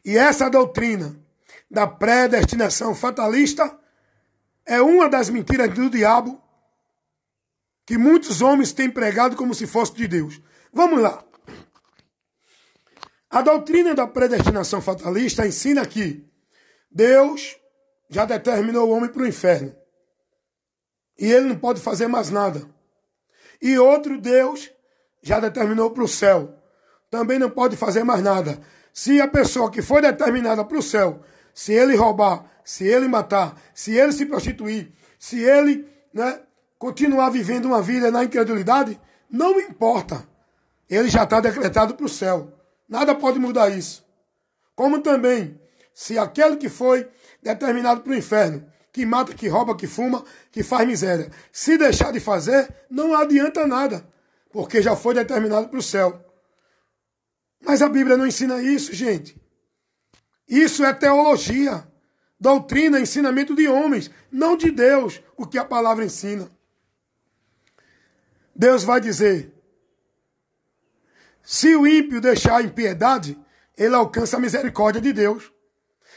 E essa doutrina da predestinação fatalista é uma das mentiras do diabo que muitos homens têm pregado como se fosse de Deus. Vamos lá. A doutrina da predestinação fatalista ensina que Deus já determinou o homem para o inferno. E ele não pode fazer mais nada. E outro Deus já determinou para o céu. Também não pode fazer mais nada. Se a pessoa que foi determinada para o céu, se ele roubar, se ele matar, se ele se prostituir, se ele continuar vivendo uma vida na incredulidade, não importa. Ele já está decretado para o céu. Nada pode mudar isso. Como também, se aquele que foi determinado para o inferno, que mata, que rouba, que fuma, que faz miséria, se deixar de fazer, não adianta nada, porque já foi determinado para o céu. Mas a Bíblia não ensina isso, gente. Isso é teologia, doutrina, ensinamento de homens, não de Deus, o que a palavra ensina. Deus vai dizer, se o ímpio deixar a impiedade, ele alcança a misericórdia de Deus.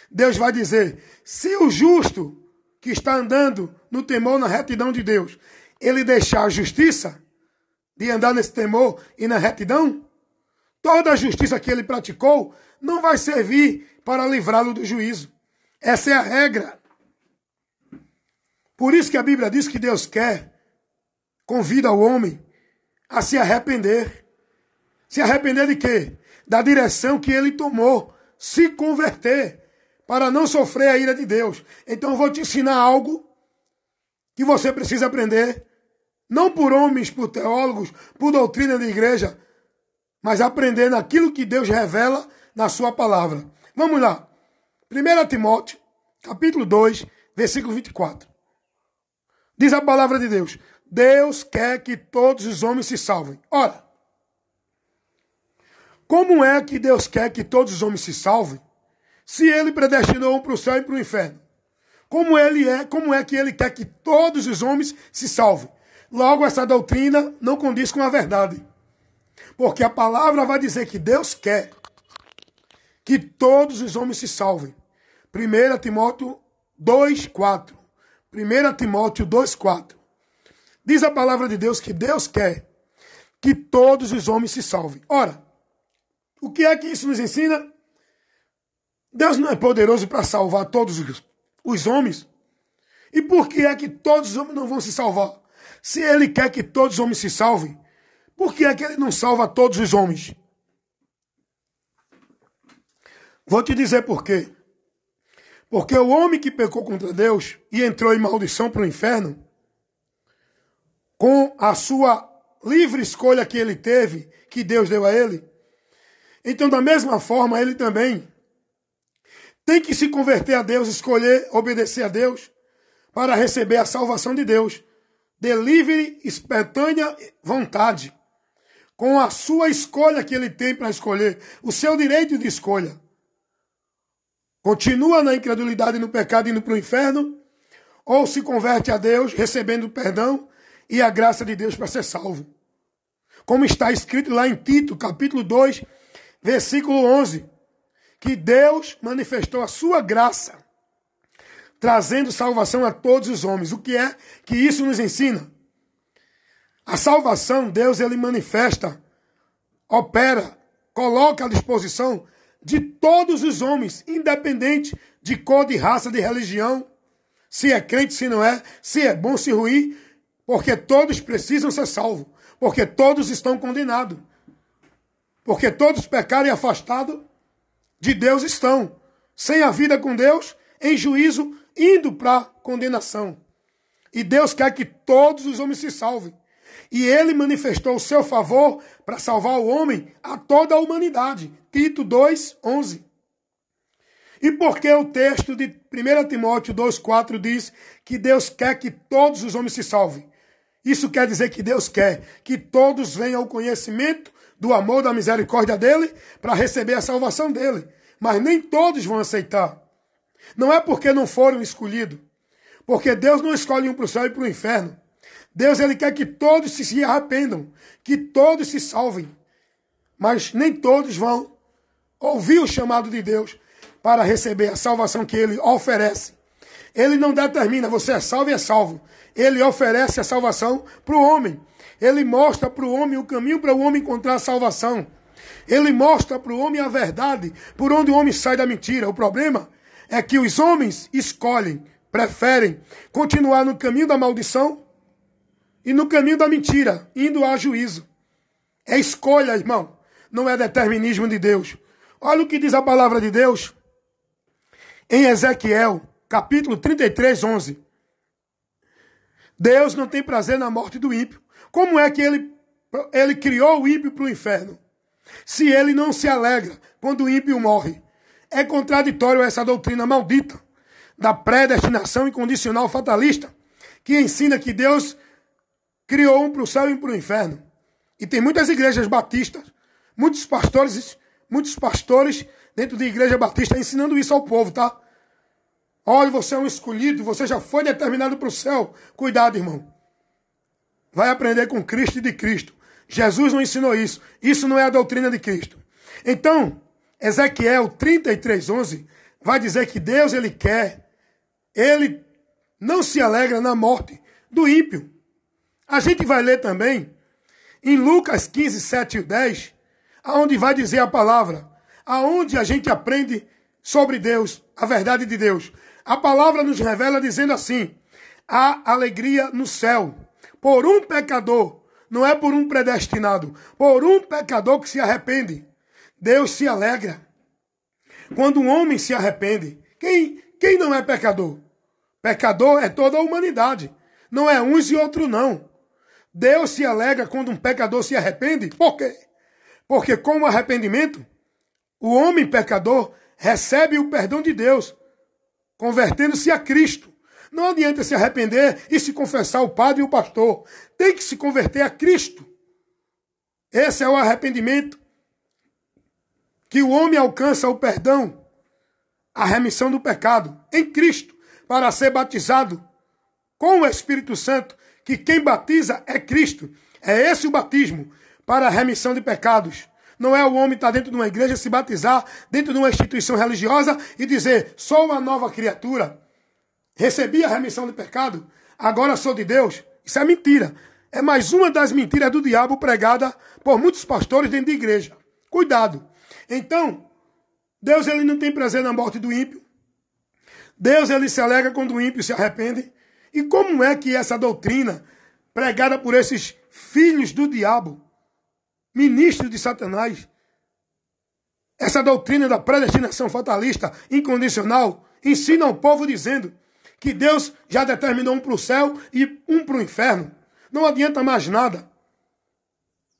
Deus vai dizer, se o justo que está andando no temor, na retidão de Deus, ele deixar a justiça de andar nesse temor e na retidão, toda a justiça que ele praticou não vai servir para livrá-lo do juízo. Essa é a regra. Por isso que a Bíblia diz que Deus convida o homem a se arrepender. Se arrepender de quê? Da direção que ele tomou. Se converter para não sofrer a ira de Deus. Então eu vou te ensinar algo que você precisa aprender. Não por homens, por teólogos, por doutrina de igreja, mas aprender naquilo que Deus revela na sua palavra. Vamos lá. 1 Timóteo, capítulo 2, versículo 24. Diz a palavra de Deus. Deus quer que todos os homens se salvem. Ora, como é que Deus quer que todos os homens se salvem, se ele predestinou um para o céu e para o inferno? Como é que ele quer que todos os homens se salvem? Logo, essa doutrina não condiz com a verdade. Porque a palavra vai dizer que Deus quer que todos os homens se salvem. 1 Timóteo 2,4. 1 Timóteo 2,4. Diz a palavra de Deus que Deus quer que todos os homens se salvem. Ora, o que é que isso nos ensina? Deus não é poderoso para salvar todos os homens? E por que é que todos os homens não vão se salvar? Se ele quer que todos os homens se salvem, por que é que ele não salva todos os homens? Vou te dizer por quê. Porque o homem que pecou contra Deus e entrou em maldição para o inferno, com a sua livre escolha que ele teve, que Deus deu a ele, então da mesma forma ele também tem que se converter a Deus, escolher obedecer a Deus para receber a salvação de Deus. De livre, espontânea vontade. Com a sua escolha que ele tem para escolher, o seu direito de escolha. Continua na incredulidade e no pecado indo para o inferno, ou se converte a Deus, recebendo perdão e a graça de Deus para ser salvo. Como está escrito lá em Tito, capítulo 2, versículo 11, que Deus manifestou a sua graça, trazendo salvação a todos os homens. O que é que isso nos ensina? A salvação, Deus, ele manifesta, opera, coloca à disposição de todos os homens, independente de cor, de raça, de religião, se é crente, se não é, se é bom, se ruim, porque todos precisam ser salvos, porque todos estão condenados, porque todos pecaram e afastados de Deus estão, sem a vida com Deus, em juízo, indo para a condenação. E Deus quer que todos os homens se salvem. E ele manifestou o seu favor para salvar o homem a toda a humanidade. Tito 2:11. E por que o texto de 1 Timóteo 2:4 diz que Deus quer que todos os homens se salvem? Isso quer dizer que Deus quer que todos venham ao conhecimento do amor, da misericórdia dele, para receber a salvação dele. Mas nem todos vão aceitar. Não é porque não foram escolhidos. Porque Deus não escolhe um para o céu e para o inferno. Deus, ele quer que todos se arrependam, que todos se salvem. Mas nem todos vão ouvir o chamado de Deus, para receber a salvação que ele oferece. Ele não determina, você é salvo e é salvo. Ele oferece a salvação para o homem. Ele mostra para o homem o caminho para o homem encontrar a salvação. Ele mostra para o homem a verdade, por onde o homem sai da mentira. O problema é que os homens escolhem, preferem continuar no caminho da maldição e no caminho da mentira, indo a juízo. É escolha, irmão. Não é determinismo de Deus. Olha o que diz a palavra de Deus em Ezequiel, capítulo 33, 11. Deus não tem prazer na morte do ímpio. Como é que ele criou o ímpio para o inferno? Se ele não se alegra quando o ímpio morre. É contraditório essa doutrina maldita da predestinação incondicional fatalista, que ensina que Deus criou um para o céu e um para o inferno. E tem muitas igrejas batistas, muitos pastores dentro da igreja batista ensinando isso ao povo, tá? Olha, você é um escolhido, você já foi determinado para o céu. Cuidado, irmão. Vai aprender com Cristo e de Cristo. Jesus não ensinou isso. Isso não é a doutrina de Cristo. Então, Ezequiel 33, 11 vai dizer que Deus, ele não se alegra na morte do ímpio. A gente vai ler também em Lucas 15, 7 e 10, aonde vai dizer a palavra, aonde a gente aprende sobre Deus, a verdade de Deus. A palavra nos revela dizendo assim: há alegria no céu por um pecador, não é por um predestinado, por um pecador que se arrepende. Deus se alegra quando um homem se arrepende. Quem não é pecador? Pecador é toda a humanidade. Não é uns e outros não. Deus se alegra quando um pecador se arrepende. Por quê? Porque com o arrependimento, o homem pecador recebe o perdão de Deus, convertendo-se a Cristo. Não adianta se arrepender e se confessar o padre e o pastor. Tem que se converter a Cristo. Esse é o arrependimento. Que o homem alcança o perdão, a remissão do pecado em Cristo, para ser batizado com o Espírito Santo, que quem batiza é Cristo. É esse o batismo, para a remissão de pecados. Não é o homem estar dentro de uma igreja, se batizar dentro de uma instituição religiosa e dizer, sou uma nova criatura. Recebi a remissão de pecado, agora sou de Deus. Isso é mentira. É mais uma das mentiras do diabo pregada por muitos pastores dentro de igreja. Cuidado. Então, Deus ele não tem prazer na morte do ímpio. Deus ele se alegra quando o ímpio se arrepende. E como é que essa doutrina, pregada por esses filhos do diabo, ministros de Satanás, essa doutrina da predestinação fatalista incondicional, ensina ao povo dizendo que Deus já determinou um para o céu e um para o inferno. Não adianta mais nada.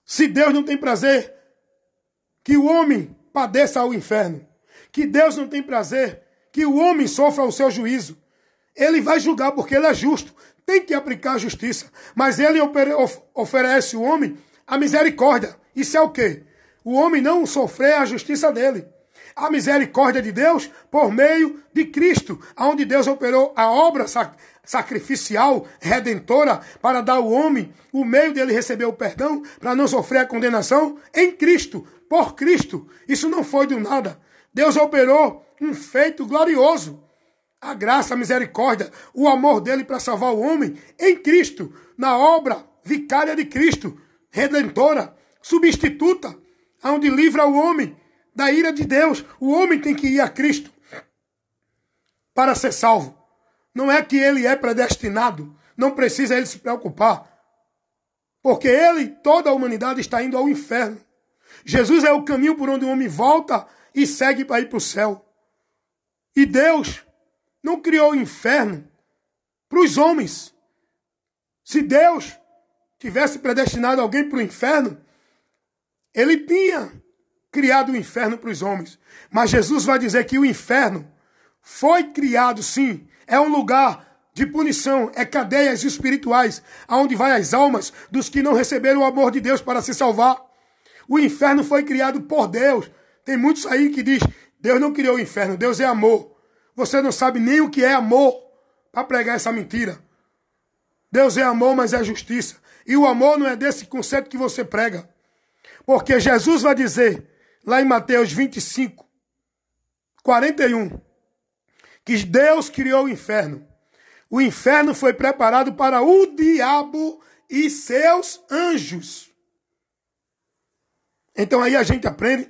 Se Deus não tem prazer que o homem padeça ao inferno, que Deus não tem prazer que o homem sofra o seu juízo, ele vai julgar porque ele é justo, tem que aplicar a justiça, mas ele oferece ao homem a misericórdia. Isso é o quê? O homem não sofrer a justiça dele. A misericórdia de Deus por meio de Cristo, onde Deus operou a obra sacrificial, redentora, para dar ao homem o meio dele receber o perdão, para não sofrer a condenação em Cristo, por Cristo. Isso não foi do nada. Deus operou um feito glorioso. A graça, a misericórdia, o amor dele para salvar o homem em Cristo, na obra vicária de Cristo, redentora, substituta, onde livra o homem da ira de Deus. O homem tem que ir a Cristo para ser salvo. Não é que ele é predestinado, não precisa ele se preocupar, porque ele, toda a humanidade está indo ao inferno. Jesus é o caminho por onde o homem volta e segue para ir para o céu. E Deus não criou o inferno para os homens. Se Deus tivesse predestinado alguém para o inferno, ele tinha criado o inferno para os homens. Mas Jesus vai dizer que o inferno foi criado, sim. É um lugar de punição, é cadeias espirituais, aonde vai as almas dos que não receberam o amor de Deus para se salvar. O inferno foi criado por Deus. Tem muitos aí que diz, Deus não criou o inferno, Deus é amor. Você não sabe nem o que é amor para pregar essa mentira. Deus é amor, mas é justiça. E o amor não é desse conceito que você prega. Porque Jesus vai dizer, lá em Mateus 25, 41, que Deus criou o inferno. O inferno foi preparado para o diabo e seus anjos. Então aí a gente aprende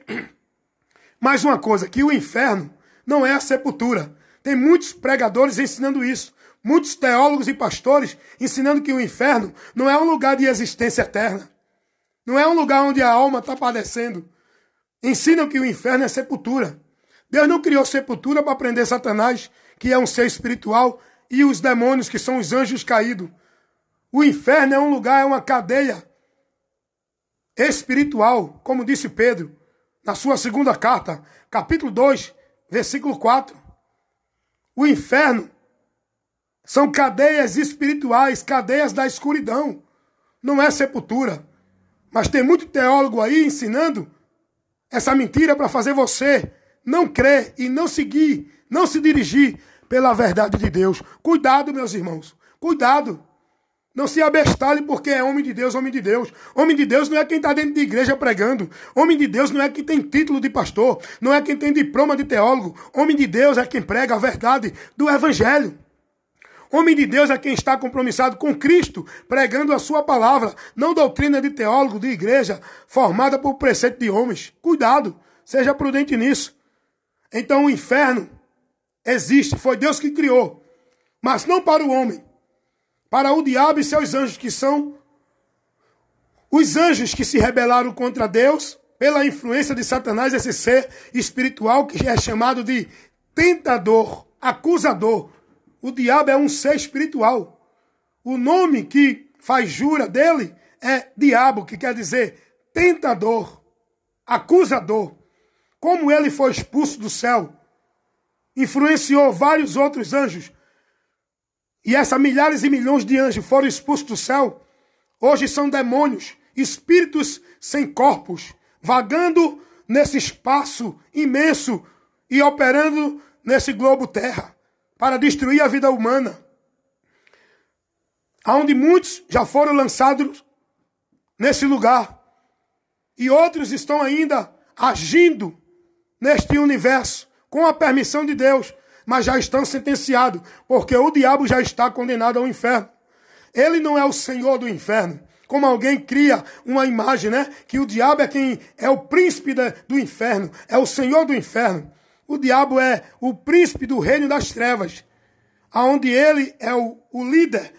mais uma coisa, que o inferno não é a sepultura. Tem muitos pregadores ensinando isso. Muitos teólogos e pastores ensinando que o inferno não é um lugar de existência eterna. Não é um lugar onde a alma está padecendo. Ensinam que o inferno é sepultura. Deus não criou sepultura para prender Satanás, que é um ser espiritual, e os demônios, que são os anjos caídos. O inferno é um lugar, é uma cadeia espiritual, como disse Pedro, na sua segunda carta, capítulo 2, versículo 4. O inferno são cadeias espirituais, cadeias da escuridão. Não é sepultura. Mas tem muito teólogo aí ensinando essa mentira para fazer você não crer e não seguir, não se dirigir pela verdade de Deus. Cuidado, meus irmãos. Cuidado. Não se abestalhe porque é homem de Deus, homem de Deus. Homem de Deus não é quem está dentro de igreja pregando. Homem de Deus não é quem tem título de pastor. Não é quem tem diploma de teólogo. Homem de Deus é quem prega a verdade do evangelho. Homem de Deus é quem está compromissado com Cristo, pregando a sua palavra, não doutrina de teólogo, de igreja, formada por preceito de homens. Cuidado, seja prudente nisso. Então o inferno existe, foi Deus que criou, mas não para o homem, para o diabo e seus anjos, que são os anjos que se rebelaram contra Deus, pela influência de Satanás, esse ser espiritual que é chamado de tentador, acusador. O diabo é um ser espiritual. O nome que faz jura dele é diabo, que quer dizer tentador, acusador. Como ele foi expulso do céu, influenciou vários outros anjos, e essas milhares e milhões de anjos foram expulsos do céu, hoje são demônios, espíritos sem corpos, vagando nesse espaço imenso e operando nesse globo terra, para destruir a vida humana. Onde muitos já foram lançados nesse lugar. E outros estão ainda agindo neste universo, com a permissão de Deus, mas já estão sentenciados, porque o diabo já está condenado ao inferno. Ele não é o senhor do inferno. Como alguém cria uma imagem, né? Que o diabo é quem é o príncipe do inferno, é o senhor do inferno. O diabo é o príncipe do reino das trevas, onde ele é o líder,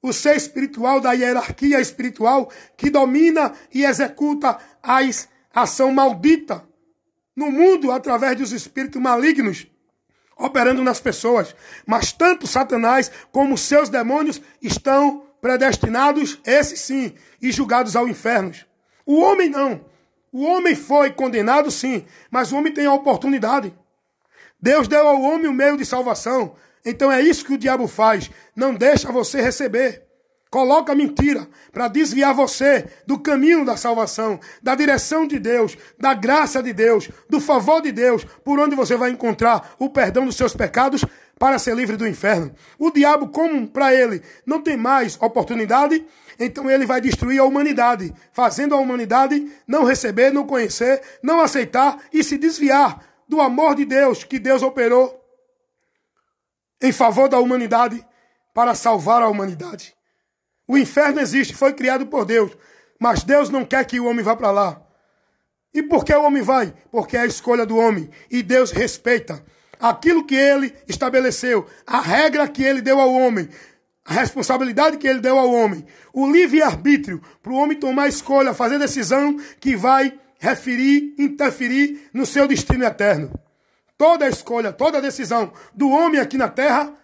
o ser espiritual da hierarquia espiritual, que domina e executa a ação maldita no mundo através dos espíritos malignos operando nas pessoas. Mas tanto Satanás como seus demônios estão predestinados, esses sim, e julgados ao inferno. O homem não. O homem foi condenado, sim, mas o homem tem a oportunidade. Deus deu ao homem o meio de salvação. Então é isso que o diabo faz. Não deixa você receber. Coloca mentira para desviar você do caminho da salvação, da direção de Deus, da graça de Deus, do favor de Deus, por onde você vai encontrar o perdão dos seus pecados para ser livre do inferno. O diabo, como para ele não tem mais oportunidade, então ele vai destruir a humanidade, fazendo a humanidade não receber, não conhecer, não aceitar e se desviar do amor de Deus que Deus operou em favor da humanidade para salvar a humanidade. O inferno existe, foi criado por Deus, mas Deus não quer que o homem vá para lá. E por que o homem vai? Porque é a escolha do homem e Deus respeita aquilo que ele estabeleceu, a regra que ele deu ao homem, a responsabilidade que ele deu ao homem, o livre-arbítrio para o homem tomar escolha, fazer decisão que vai interferir no seu destino eterno. Toda escolha, toda decisão do homem aqui na terra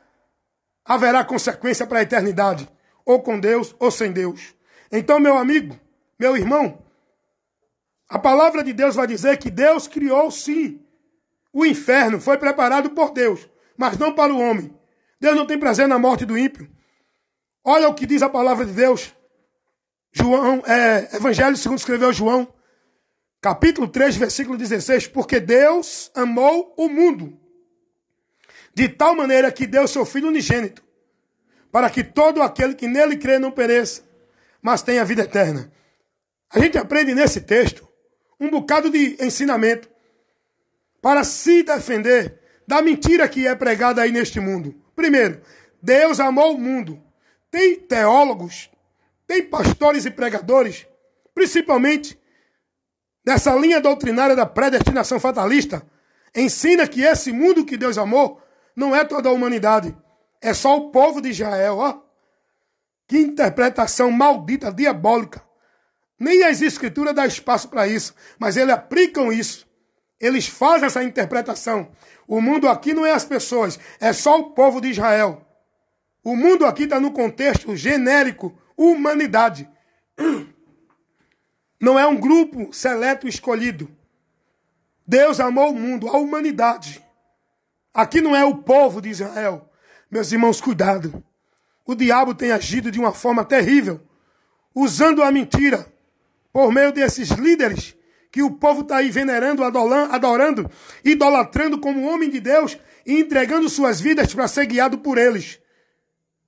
haverá consequência para a eternidade, ou com Deus ou sem Deus. Então, meu amigo, meu irmão, a palavra de Deus vai dizer que Deus criou sim. O inferno foi preparado por Deus, mas não para o homem. Deus não tem prazer na morte do ímpio. Olha o que diz a palavra de Deus. Evangelho segundo escreveu João, capítulo 3, versículo 16. Porque Deus amou o mundo de tal maneira que deu seu Filho unigênito, para que todo aquele que nele crê não pereça, mas tenha vida eterna. A gente aprende nesse texto um bocado de ensinamento. para se defender da mentira que é pregada aí neste mundo. Primeiro, Deus amou o mundo. Tem teólogos, tem pastores e pregadores, principalmente dessa linha doutrinária da predestinação fatalista, ensina que esse mundo que Deus amou não é toda a humanidade, é só o povo de Israel. Ó. Que interpretação maldita, diabólica. Nem as escrituras dão espaço para isso, mas eles aplicam isso. Eles fazem essa interpretação. O mundo aqui não é as pessoas, é só o povo de Israel. O mundo aqui está no contexto genérico, humanidade. Não é um grupo seleto escolhido. Deus amou o mundo, a humanidade. Aqui não é o povo de Israel. Meus irmãos, cuidado. O diabo tem agido de uma forma terrível, usando a mentira por meio desses líderes que o povo está aí venerando, adorando, idolatrando como homem de Deus e entregando suas vidas para ser guiado por eles.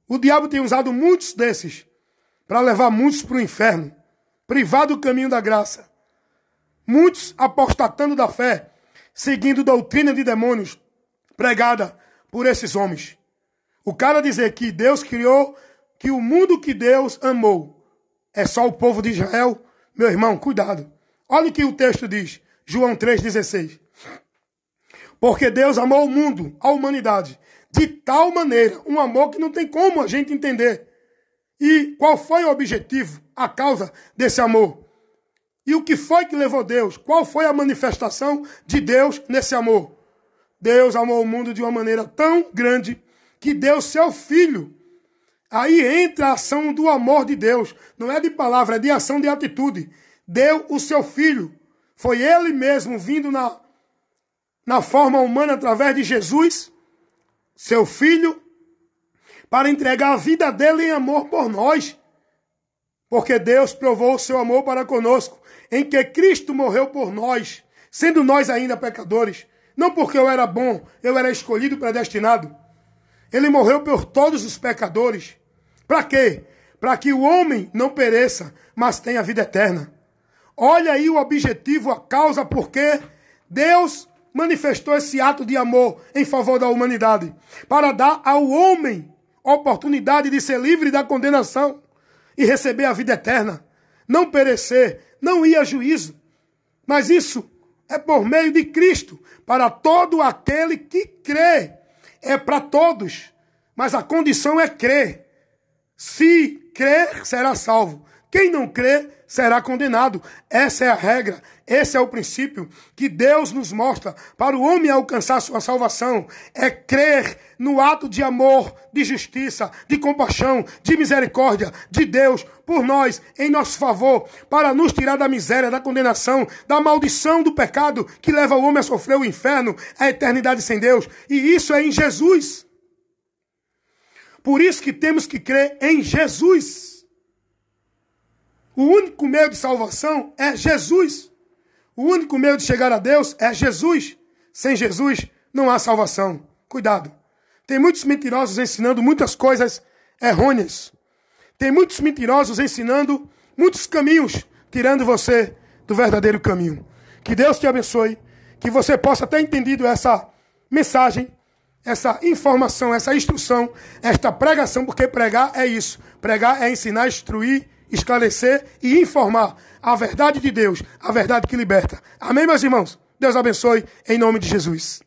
O diabo tem usado muitos desses para levar muitos para o inferno, privar do caminho da graça. Muitos apostatando da fé, seguindo doutrina de demônios pregada por esses homens. O cara dizer que Deus criou, que o mundo que Deus amou é só o povo de Israel, meu irmão, cuidado. Olha o que o texto diz, João 3,16. Porque Deus amou o mundo, a humanidade, de tal maneira, um amor que não tem como a gente entender. E qual foi o objetivo, a causa desse amor? E o que foi que levou Deus? Qual foi a manifestação de Deus nesse amor? Deus amou o mundo de uma maneira tão grande que deu seu Filho. Aí entra a ação do amor de Deus. Não é de palavra, é de ação, de atitude. Deu o seu Filho. Foi Ele mesmo vindo na forma humana através de Jesus, seu Filho, para entregar a vida dele em amor por nós. Porque Deus provou o seu amor para conosco, em que Cristo morreu por nós, sendo nós ainda pecadores. Não porque eu era bom, eu era escolhido, predestinado. Ele morreu por todos os pecadores. Para quê? Para que o homem não pereça, mas tenha vida eterna. Olha aí o objetivo, a causa, porque Deus manifestou esse ato de amor em favor da humanidade. Para dar ao homem a oportunidade de ser livre da condenação e receber a vida eterna. Não perecer, não ir a juízo. Mas isso é por meio de Cristo, para todo aquele que crê. É para todos, mas a condição é crer. Se crer, será salvo. Quem não crê, será condenado. Essa é a regra, esse é o princípio que Deus nos mostra para o homem alcançar sua salvação. É crer no ato de amor, de justiça, de compaixão, de misericórdia de Deus por nós, em nosso favor, para nos tirar da miséria, da condenação, da maldição do pecado que leva o homem a sofrer o inferno, a eternidade sem Deus. E isso é em Jesus. Por isso que temos que crer em Jesus. O único meio de salvação é Jesus. O único meio de chegar a Deus é Jesus. Sem Jesus não há salvação. Cuidado. Tem muitos mentirosos ensinando muitas coisas errôneas. Tem muitos mentirosos ensinando muitos caminhos, tirando você do verdadeiro caminho. Que Deus te abençoe. Que você possa ter entendido essa mensagem, essa informação, essa instrução, esta pregação, porque pregar é isso. Pregar é ensinar, instruir, esclarecer e informar a verdade de Deus, a verdade que liberta. Amém, meus irmãos? Deus abençoe, em nome de Jesus.